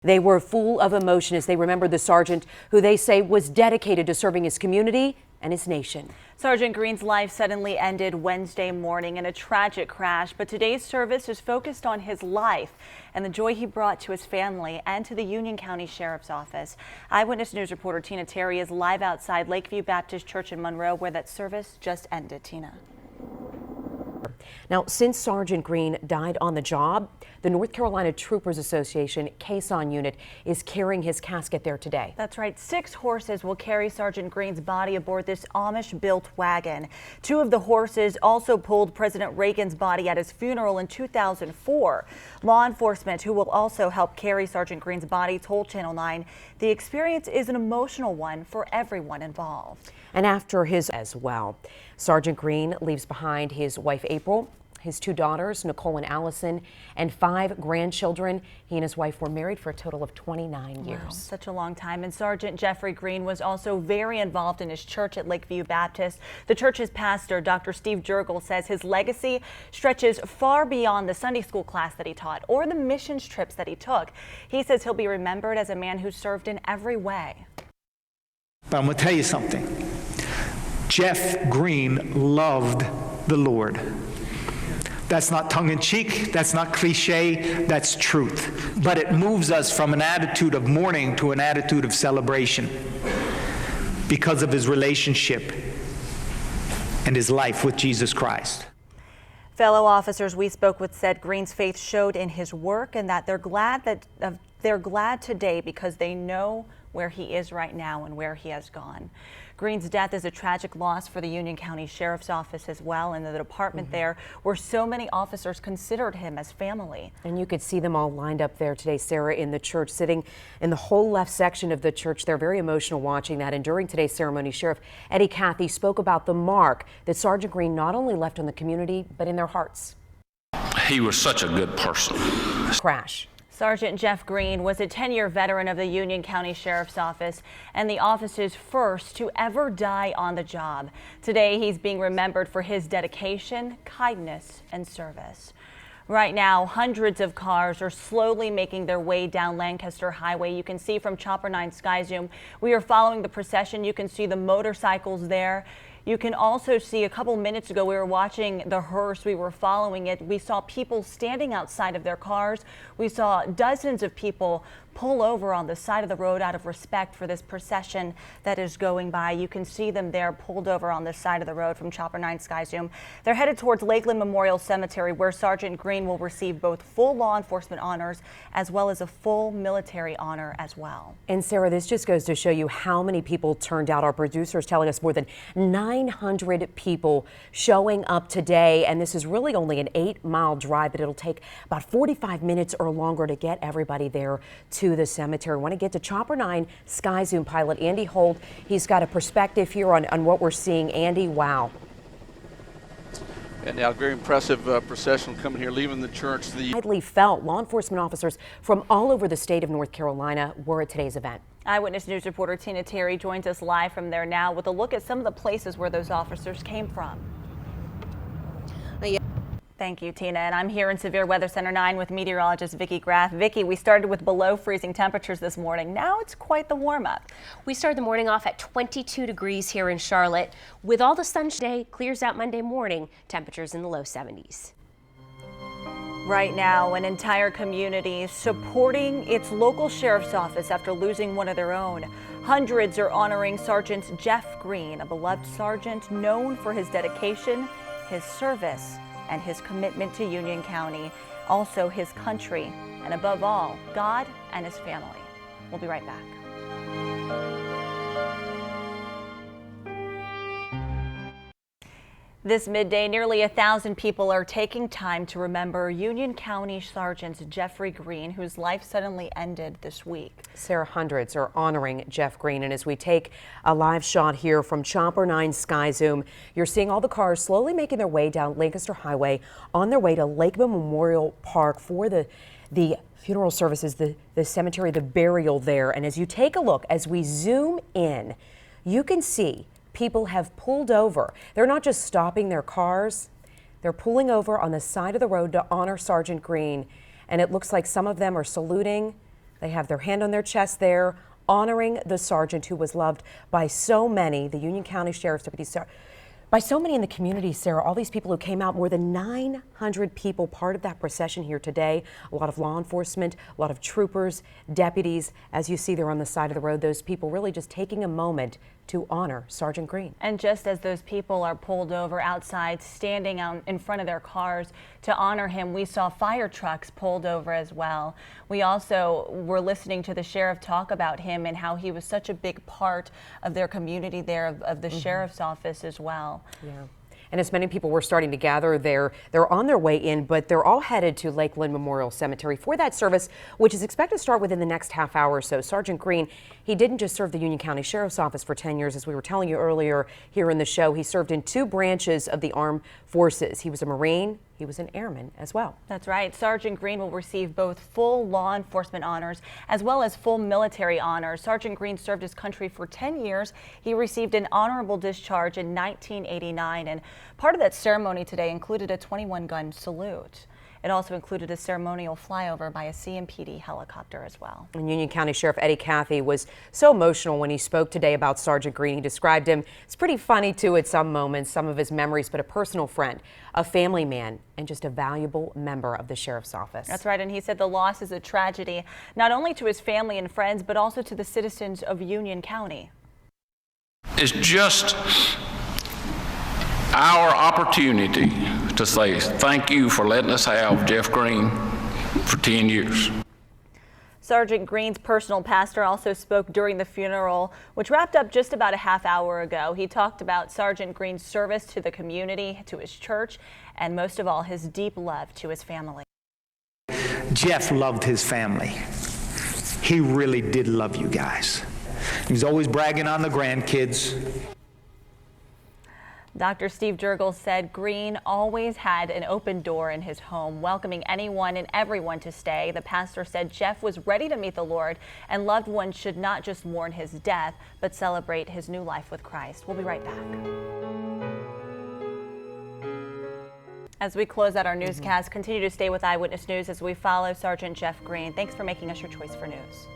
They were full of emotion as they remembered the sergeant who they say was dedicated to serving his community and his nation. Sergeant Green's life suddenly ended Wednesday morning in a tragic crash, but today's service is focused on his life and the joy he brought to his family and to the Union County Sheriff's Office. Eyewitness News reporter Tina Terry is live outside Lakeview Baptist Church in Monroe, where that service just ended. Tina. Now, since Sergeant Green died on the job, the North Carolina Troopers Association Caisson unit is carrying his casket there today. That's right. 6 horses will carry Sergeant Green's body aboard this Amish-built wagon. 2 of the horses also pulled President Reagan's body at his funeral in 2004. Law enforcement, who will also help carry Sergeant Green's body, told Channel 9 the experience is an emotional one for everyone involved. And after his as well, Sergeant Green leaves behind his wife April, his 2 daughters, Nicole and Allison, and 5 grandchildren. He and his wife were married for a total of 29 years. Wow, such a long time. And Sergeant Jeffrey Green was also very involved in his church at Lakeview Baptist. The church's pastor, Dr. Steve Jurgel, says his legacy stretches far beyond the Sunday school class that he taught or the missions trips that he took. He says he'll be remembered as a man who served in every way. But I'm going to tell you something. Jeff Green loved the Lord. That's not tongue-in-cheek, that's not cliche, that's truth. But it moves us from an attitude of mourning to an attitude of celebration because of his relationship and his life with Jesus Christ. Fellow officers we spoke with said Green's faith showed in his work and that they're glad today because they know where he is right now and where he has gone. Green's death is a tragic loss for the Union County Sheriff's Office as well, and the department there where so many officers considered him as family. And you could see them all lined up there today, Sarah, in the church, sitting in the whole left section of the church. They're very emotional watching that. And during today's ceremony, Sheriff Eddie Cathy spoke about the mark that Sergeant Green not only left on the community, but in their hearts. He was such a good person. Crash. Sergeant Jeff Green was a 10-year veteran of the Union County Sheriff's Office and the office's first to ever die on the job. Today, he's being remembered for his dedication, kindness, and service. Right now, hundreds of cars are slowly making their way down Lancaster Highway. You can see from Chopper 9 Sky Zoom, we are following the procession. You can see the motorcycles there. You can also see a couple minutes ago we were watching the hearse. We were following it. We saw people standing outside of their cars. We saw dozens of people pull over on the side of the road out of respect for this procession that is going by. You can see them there pulled over on the side of the road from Chopper 9 Sky Zoom. They're headed towards Lakeland Memorial Cemetery, where Sergeant Green will receive both full law enforcement honors as well as a full military honor as well. And Sarah, this just goes to show you how many people turned out. Our producer is telling us more than 900 people showing up today. And this is really only an 8-mile drive, but it'll take about 45 minutes or longer to get everybody there to the cemetery. I want to get to Chopper 9 Sky Zoom pilot Andy Holt. He's got a perspective here on what we're seeing. Andy, wow. And now, very impressive procession coming here, leaving the church. Widely felt. Law enforcement officers from all over the state of North Carolina were at today's event. Eyewitness News reporter Tina Terry joins us live from there now with a look at some of the places where those officers came from. Thank you, Tina. And I'm here in Severe Weather Center 9 with meteorologist Vicki Graff. Vicki, we started with below freezing temperatures this morning. Now it's quite the warm up. We started the morning off at 22 degrees here in Charlotte. With all the sun today, clears out Monday morning, temperatures in the low 70s. Right now, an entire community is supporting its local sheriff's office after losing one of their own. Hundreds are honoring Sergeant Jeff Green, a beloved sergeant known for his dedication, his service, and his commitment to Union County, also his country, and above all, God and his family. We'll be right back. This midday, nearly 1,000 people are taking time to remember Union County Sergeant Jeffrey Green, whose life suddenly ended this week. Sarah, hundreds are honoring Jeff Green. And as we take a live shot here from Chopper 9 Sky Zoom, you're seeing all the cars slowly making their way down Lancaster Highway on their way to Lakeland Memorial Park for the funeral services, the cemetery, the burial there. And as you take a look, as we zoom in, you can see people have pulled over. They're not just stopping their cars, they're pulling over on the side of the road to honor Sergeant Green. And it looks like some of them are saluting, They have their hand on their chest there, honoring the sergeant who was loved by so many, the Union County Sheriff's Deputy, by so many in the community, Sarah. All these people who came out, more than 900 people part of that procession here today. A lot of law enforcement, a lot of troopers, deputies. As you see there on the side of the road, those people really just taking a moment to honor Sergeant Green. And just as those people are pulled over outside, standing out in front of their cars to honor him, we saw fire trucks pulled over as well. We also were listening to the sheriff talk about him and how he was such a big part of their community there, of the sheriff's office as well. Yeah. And as many people were starting to gather there, they're on their way in, but they're all headed to Lakeland Memorial Cemetery for that service, which is expected to start within the next half hour or so. Sergeant Green, he didn't just serve the Union County Sheriff's Office for 10 years, as we were telling you earlier here in the show. He served in 2 branches of the armed forces. He was a Marine. He was an airman as well. That's right. Sergeant Green will receive both full law enforcement honors as well as full military honors. Sergeant Green served his country for 10 years. He received an honorable discharge in 1989, and part of that ceremony today included a 21-gun salute. It also included a ceremonial flyover by a CMPD helicopter as well. And Union County Sheriff Eddie Cathy was so emotional when he spoke today about Sergeant Green. He described him, it's pretty funny too at some moments, some of his memories, but a personal friend, a family man, and just a valuable member of the Sheriff's Office. That's right, and he said the loss is a tragedy, not only to his family and friends, but also to the citizens of Union County. It's just our opportunity to say thank you for letting us have Jeff Green for 10 years. Sergeant Green's personal pastor also spoke during the funeral, which wrapped up just about a half hour ago. He talked about Sergeant Green's service to the community, to his church, and most of all, his deep love to his family. Jeff loved his family. He really did love you guys. He was always bragging on the grandkids. Dr. Steve Jurgel said Green always had an open door in his home, welcoming anyone and everyone to stay. The pastor said Jeff was ready to meet the Lord, and loved ones should not just mourn his death, but celebrate his new life with Christ. We'll be right back. As we close out our newscast, continue to stay with Eyewitness News as we follow Sergeant Jeff Green. Thanks for making us your choice for news.